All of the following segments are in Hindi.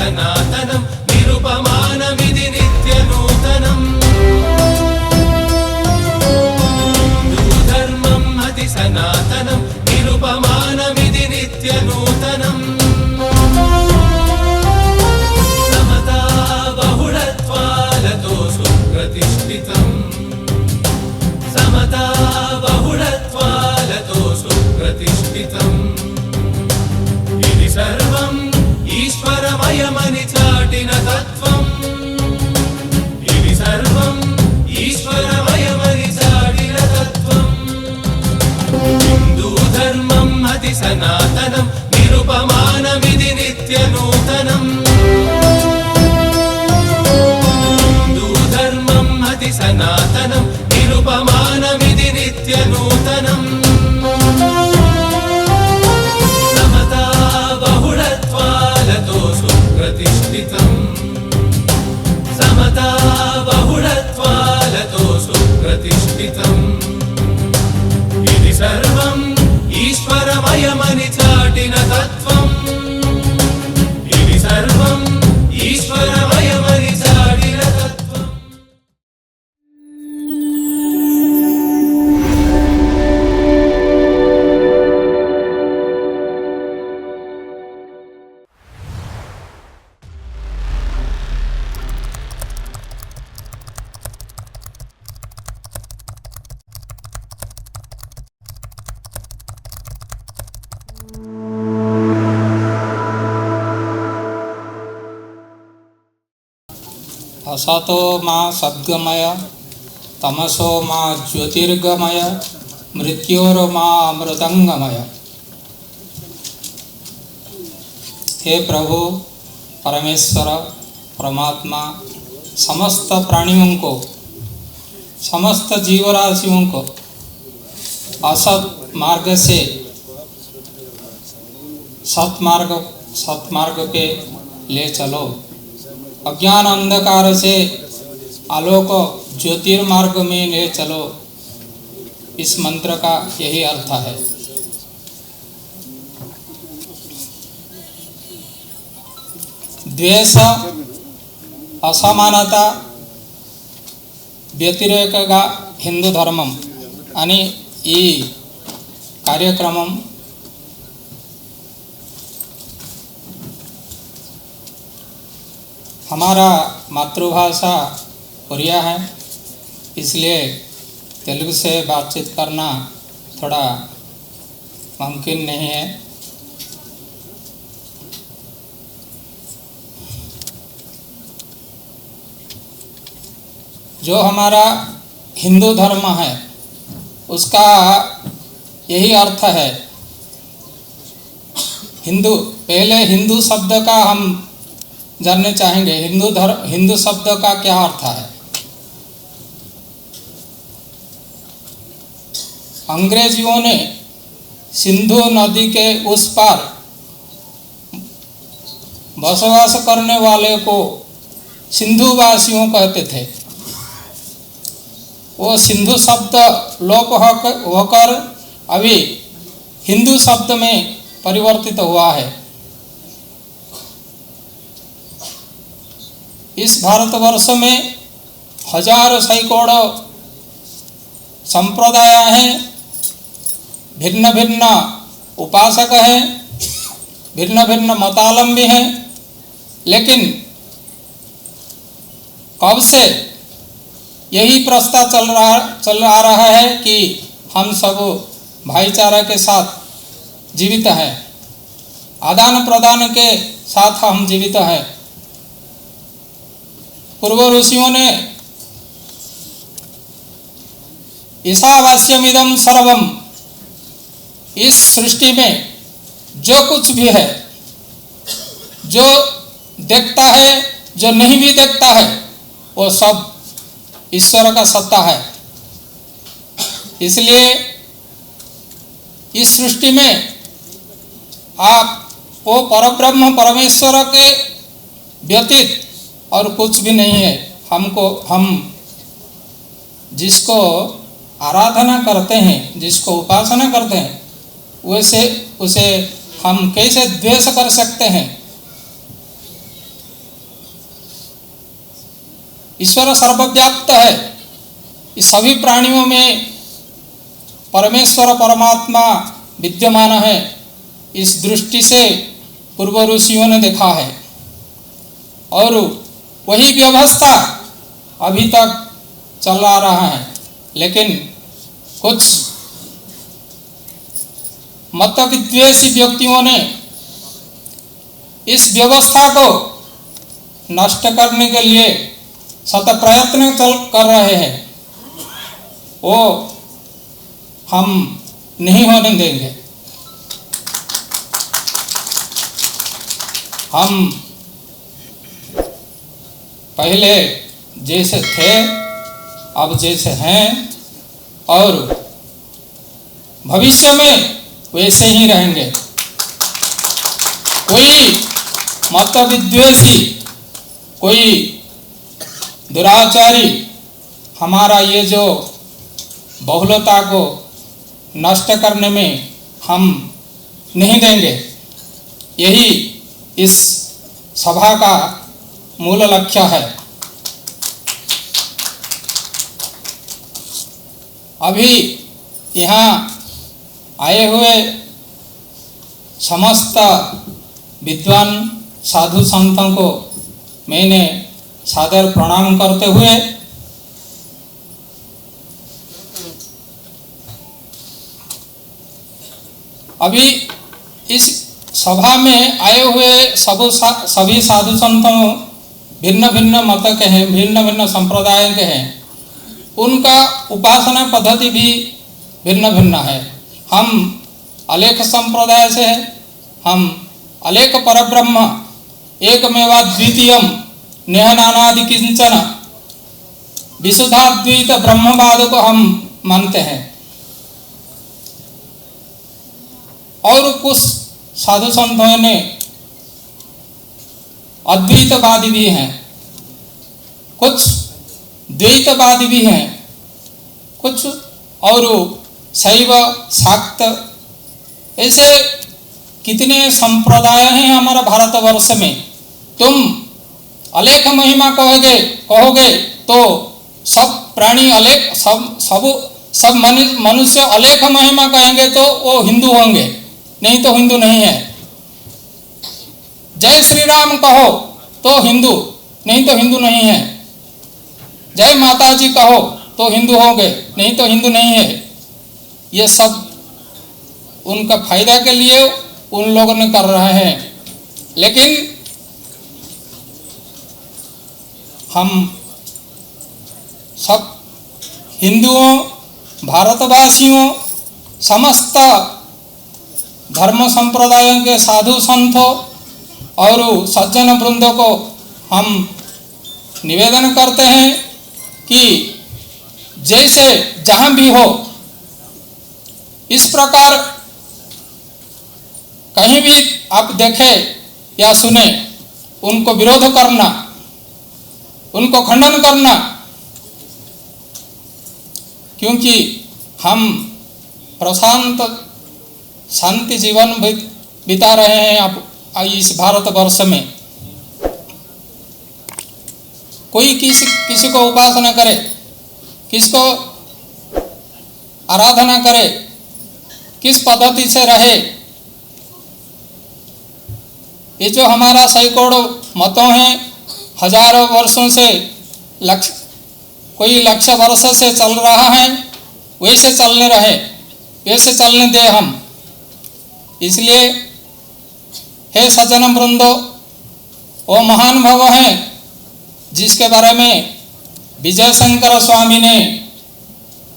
सनातनं निरुपमानमिति नित्यनूतनम् हिन्दूधर्मम् अति सनातनं निरुपमानमिति नित्यनूतनम् समता बहुलत्वालतो सुप्रतिष्ठितम् समता बहुलत्वालतो सुप्रतिष्ठितम् इति सर्वम् ईश्वरमयमनि चाटिन तत्त्वम् इति सर्वम् ईश्वरमयमनि चाटिन तत्त्वम् हिन्दूधर्मम् अति सनातनं निरुपमानमिति नित्यनूतनम् हिन्दूधर्मम् अति सनातनं निरुपमानमिति नित्यनूतनम् समता बहुलत्वालतो सुप्रतिष्ठितम् समता बहुलत्वालतो सुप्रतिष्ठितम् इति सर्वम् ईश्वरमयमनि चाटिन तत्त्वम् इति सर्वम् ईश्वरमयमनि चाटिन तत्त्वम्। असतो मा सद्गमय तमसो मा ज्योतिर्गमय मृत्योर्मा अमृतंगमय। हे प्रभु परमेश्वर परमात्मा, समस्त प्राणियों को, समस्त जीवराशियों को असत मार्ग से सतमार्ग पे ले चलो, अज्ञान अंधकार से आलोक ज्योतिर्मार्ग में ले चलो। इस मंत्र का यही अर्थ है। द्वेष, असमानता, व्यतिरेकगा हिंदू धर्मम आणि ఈ కార్యక్రమం हमारा मातृभाषा उड़िया है, इसलिए तेलुगु से बातचीत करना थोड़ा मुमकिन नहीं है। जो हमारा हिंदू धर्म है उसका यही अर्थ है। हिंदू, पहले हिंदू शब्द का हम जानने चाहेंगे। हिंदू शब्द का क्या अर्थ है? अंग्रेजियों ने सिंधु नदी के उस पार बसवास करने वाले को सिंधुवासियों कहते थे। वो सिंधु शब्द लोप होकर अभी हिंदू शब्द में परिवर्तित हुआ है। इस भारतवर्ष में हजारों सैकड़ों संप्रदाय हैं, भिन्न भिन्न उपासक हैं, भिन्न भिन्न मतावलंबी हैं, लेकिन कब से यही प्रस्ताव चल आ रहा है कि हम सब भाईचारा के साथ जीवित हैं, आदान प्रदान के साथ हम जीवित हैं। पूर्व ऋषियों ने ईशावास्यमिदं सर्वम, इस सृष्टि में जो कुछ भी है, जो देखता है, जो नहीं भी देखता है, वो सब ईश्वर का सत्ता है। इसलिए इस सृष्टि में आप वो परब्रह्म परमेश्वर के व्यतीत और कुछ भी नहीं है। हम जिसको आराधना करते हैं, जिसको उपासना करते हैं, वैसे उसे हम कैसे द्वेष कर सकते हैं? ईश्वर सर्वव्याप्त है, इस सभी प्राणियों में परमेश्वर परमात्मा विद्यमान है। इस दृष्टि से पूर्व ऋषियों ने देखा है और वही व्यवस्था अभी तक चल रहा है। लेकिन कुछ मत विद्वेषी व्यक्तियों ने इस व्यवस्था को नष्ट करने के लिए सतत प्रयत्न कर रहे हैं, वो हम नहीं होने देंगे। हम पहले जैसे थे, अब जैसे हैं और भविष्य में वैसे ही रहेंगे। कोई मत विद्वेषी, कोई दुराचारी हमारा ये जो बहुलता को नष्ट करने में हम नहीं देंगे। यही इस सभा का मूल लक्ष्य है। अभी यहाँ आए हुए समस्त विद्वान साधु संतों को मैंने सादर प्रणाम करते हुए अभी इस सभा में आए हुए सभी साधु संतों भिन्न भिन्न मत के हैं, भिन्न भिन्न संप्रदाय के हैं। उनका उपासना पद्धति भी भिन्न भिन्न है। हम अलेख संप्रदाय से हैं, हम अलेख परब्रह्म एकमेवाद्वितीयम नेह नानादि किंचन विशुद्धाद्वैत ब्रह्मवाद को हम मानते हैं। और कुछ साधु संतों ने अद्वैतवादी भी हैं, कुछ द्वैतवादी भी हैं, कुछ और शैव शाक्त, ऐसे कितने संप्रदाय हैं हमारा भारतवर्ष में। तुम अलेख महिमा कहोगे तो सब प्राणी अलेख, सब मनुष्य अलेख महिमा कहेंगे तो वो हिंदू होंगे, नहीं तो हिंदू नहीं है। जय श्री राम कहो तो हिंदू, नहीं तो हिंदू नहीं है। जय माता जी कहो तो हिंदू होंगे, नहीं तो हिंदू नहीं है। ये सब उनका फायदा के लिए उन लोगों ने कर रहे हैं। लेकिन हम सब हिंदुओं, भारतवासियों, समस्त धर्म संप्रदायों के साधु संतों और सज्जन वृंदों को हम निवेदन करते हैं कि जैसे जहाँ भी हो, इस प्रकार कहीं भी आप देखें या सुने, उनको विरोध करना, उनको खंडन करना, क्योंकि हम प्रशांत शांति जीवन बिता रहे हैं आप इस भारतवर्ष में। कोई किसी को उपासना करे, किसको आराधना करे, किस पद्धति से रहे, ये जो हमारा सैकड़ों मतों हैं, हजारों वर्षों से कोई लक्ष्य वर्ष से चल रहा है, वैसे चलने रहे, वैसे चलने दे हम। इसलिए हे सज्जन वृंदो, वो महान भव हैं जिसके बारे में विजय शंकर स्वामी ने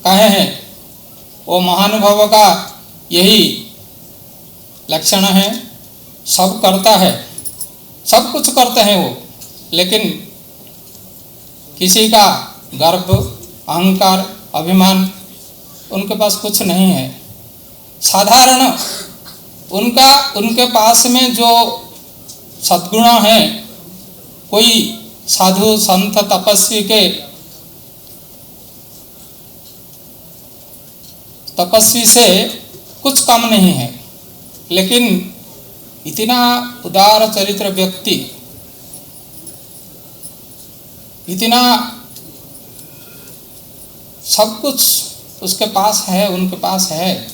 कहे हैं, वो महान भव का यही लक्षण है। सब करता है, सब कुछ करते हैं वो, लेकिन किसी का गर्व, अहंकार, अभिमान उनके पास कुछ नहीं है। साधारण उनके पास में जो सद्गुण है, कोई साधु संत तपस्वी से कुछ कम नहीं है। लेकिन इतना उदार चरित्र व्यक्ति इतना सब कुछ उसके पास है, उनके पास है,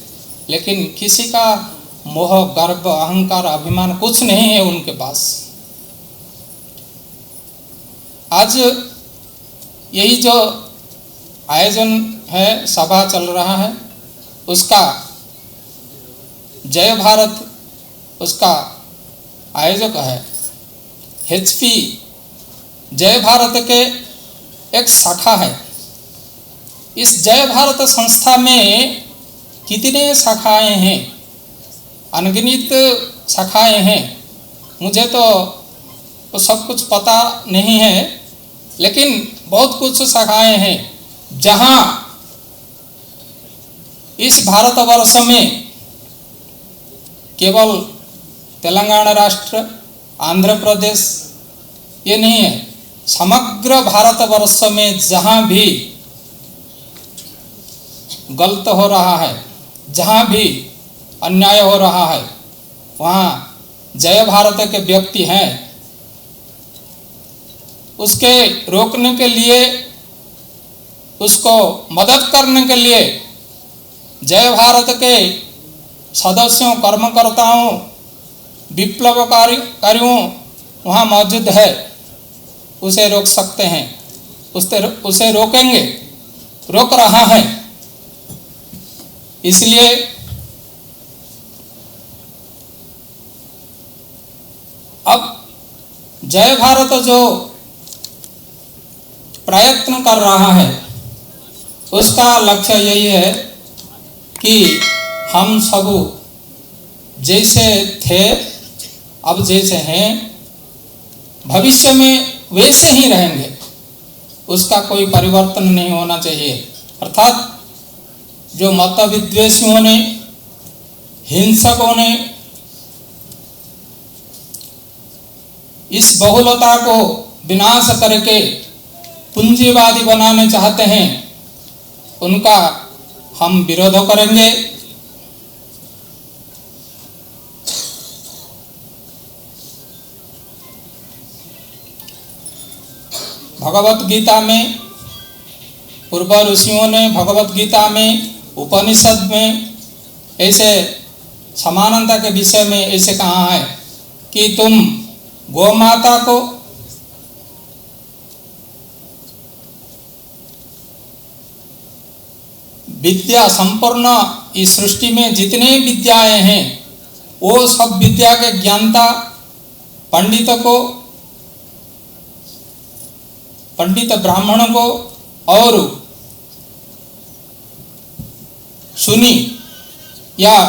लेकिन किसी का मोह, गर्व, अहंकार, अभिमान कुछ नहीं है उनके पास। आज यही जो आयोजन है, सभा चल रहा है, उसका जय भारत उसका आयोजक है। HP जय भारत के एक शाखा है। इस जय भारत संस्था में कितने शाखाएं हैं, अनगिनत शाखाएं हैं। मुझे तो वो सब कुछ पता नहीं है, लेकिन बहुत कुछ शाखाएं हैं जहां इस भारतवर्ष में केवल तेलंगाना राष्ट्र, आंध्र प्रदेश ये नहीं है, समग्र भारतवर्ष में जहां भी गलत हो रहा है, जहां भी अन्याय हो रहा है, वहां जय भारत के व्यक्ति हैं। उसके रोकने के लिए, उसको मदद करने के लिए जय भारत के सदस्यों, कर्मकर्ताओं, विप्लवकारियों वहाँ मौजूद है। उसे रोक सकते हैं, उसे रोकेंगे, रोक रहा है। इसलिए अब जय भारत जो प्रयत्न कर रहा है, उसका लक्ष्य यही है कि हम सब जैसे थे, अब जैसे हैं, भविष्य में वैसे ही रहेंगे। उसका कोई परिवर्तन नहीं होना चाहिए। अर्थात जो मत विद्वेषियों ने, हिंसकों ने इस बहुलता को विनाश करके पूंजीवादी बनाने चाहते हैं, उनका हम विरोध करेंगे। भगवत गीता में, पूर्व ऋषियों ने भगवत गीता में, उपनिषद में ऐसे समानता के विषय में ऐसे कहा है कि तुम गौ माता को विद्या संपूर्ण, इस सृष्टि में जितने विद्याएं हैं वो सब विद्या के ज्ञानता पंडित को, पंडित ब्राह्मण को और सुनी या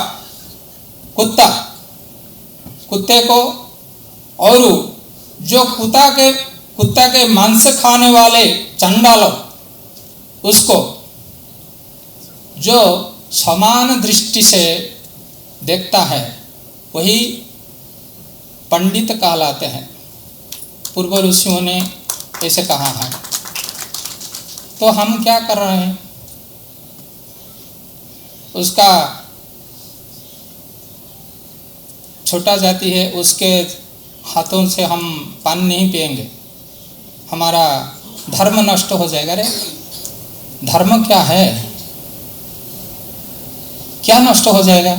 कुत्ते को, और जो कुत्ता के मांस खाने वाले चंडाल, उसको जो समान दृष्टि से देखता है वही पंडित कहलाते हैं। पूर्व ऋषियों ने ऐसे कहा है। तो हम क्या कर रहे हैं? उसका छोटा जाति है, उसके हाथों से हम पान नहीं पिएंगे, हमारा धर्म नष्ट हो जाएगा। रे धर्म क्या है? क्या नष्ट हो जाएगा?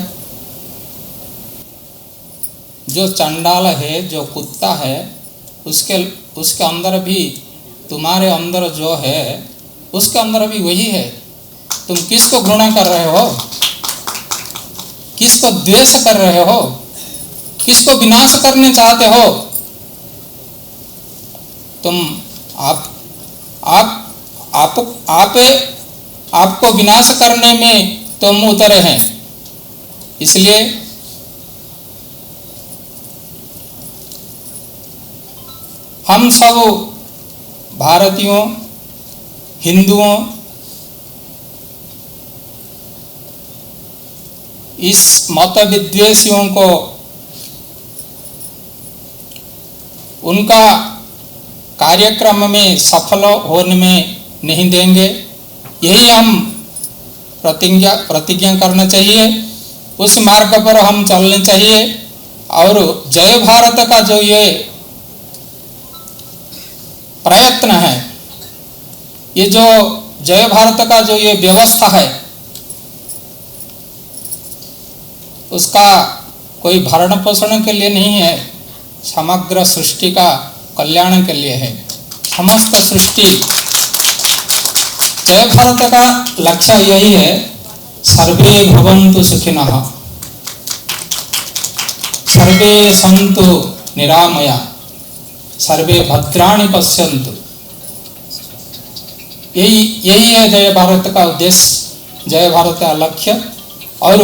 जो चंडाल है, जो कुत्ता है, उसके अंदर भी, तुम्हारे अंदर जो है उसके अंदर भी वही है। तुम किसको घृणा कर रहे हो? किसको द्वेष कर रहे हो? किसको विनाश करने चाहते हो? तुम आपको विनाश करने में तुम उतरे हैं। इसलिए हम सब भारतीयों, हिंदुओं इस मत विद्वेषियों को उनका कार्यक्रम में सफल होने में नहीं देंगे। यही हम प्रतिज्ञा करना चाहिए, उस मार्ग पर हम चलने चाहिए। और जय भारत का जो ये प्रयत्न है ये जो जय भारत का जो ये व्यवस्था है, उसका कोई भरण पोषण के लिए नहीं है, समग्र सृष्टि का कल्याण के लिए है। समस्त सृष्टि, जय भारत का लक्ष्य यही है, सर्वे भवन्तु सुखिनः, सर्वे सन्तु निरामया, सर्वे भद्राणि पश्यन्तु। यही है जय भारत का उद्देश्य, जय भारत का लक्ष्य। और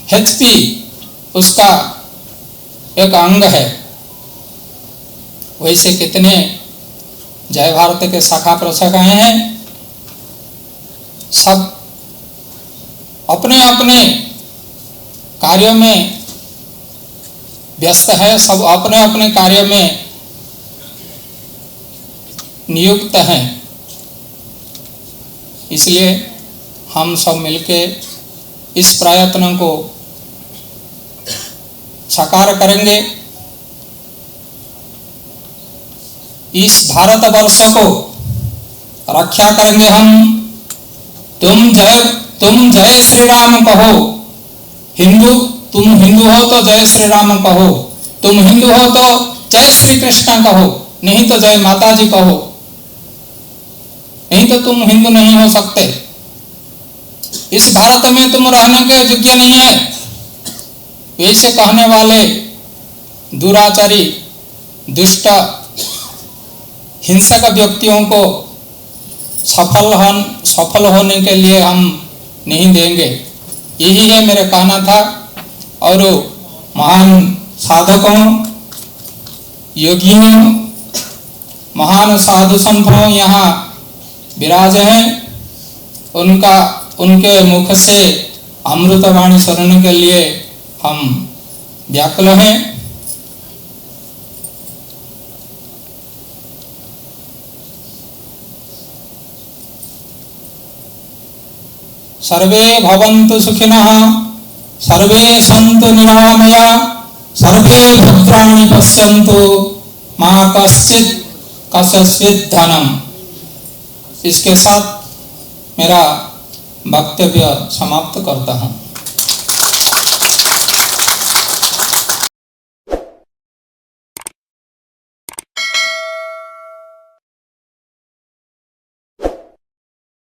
एचपी उसका एक अंग है। वैसे कितने जय भारत के शाखा प्रशाखाएं हैं, सब अपने अपने कार्यों में व्यस्त है, सब अपने अपने कार्य में नियुक्त हैं। इसलिए हम सब मिलके इस प्रयत्न को साकार करेंगे। इस भारतवर्ष को रक्षा करेंगे हम। तुम जय श्री राम कहो, तुम हिंदू हो तो जय श्री राम कहो, तुम हिंदू हो तो जय श्री कृष्ण कहो, नहीं तो जय माता जी कहो, नहीं तो तुम हिंदू नहीं हो सकते। इस भारत में तुम रहने के योग्य नहीं है। ऐसे कहने वाले दुराचारी, दुष्ट, हिंसक व्यक्तियों को सफल होने के लिए हम नहीं देंगे। यही है मेरा कहना था। और महान साधकों, योगियों, महान साधु संतों यहाँ विराज हैं, उनके मुख से अमृतवाणी सुनने के लिए हम व्याकुल हैं। सर्वे भवन्तु सुखिनः, सर्वे सन्तु निरामया, सर्वे भद्राणि पश्यन्तु, मा कश्चित् कस्यचित् धनम्। इसके साथ मेरा वक्तव्य समाप्त करता हूँ।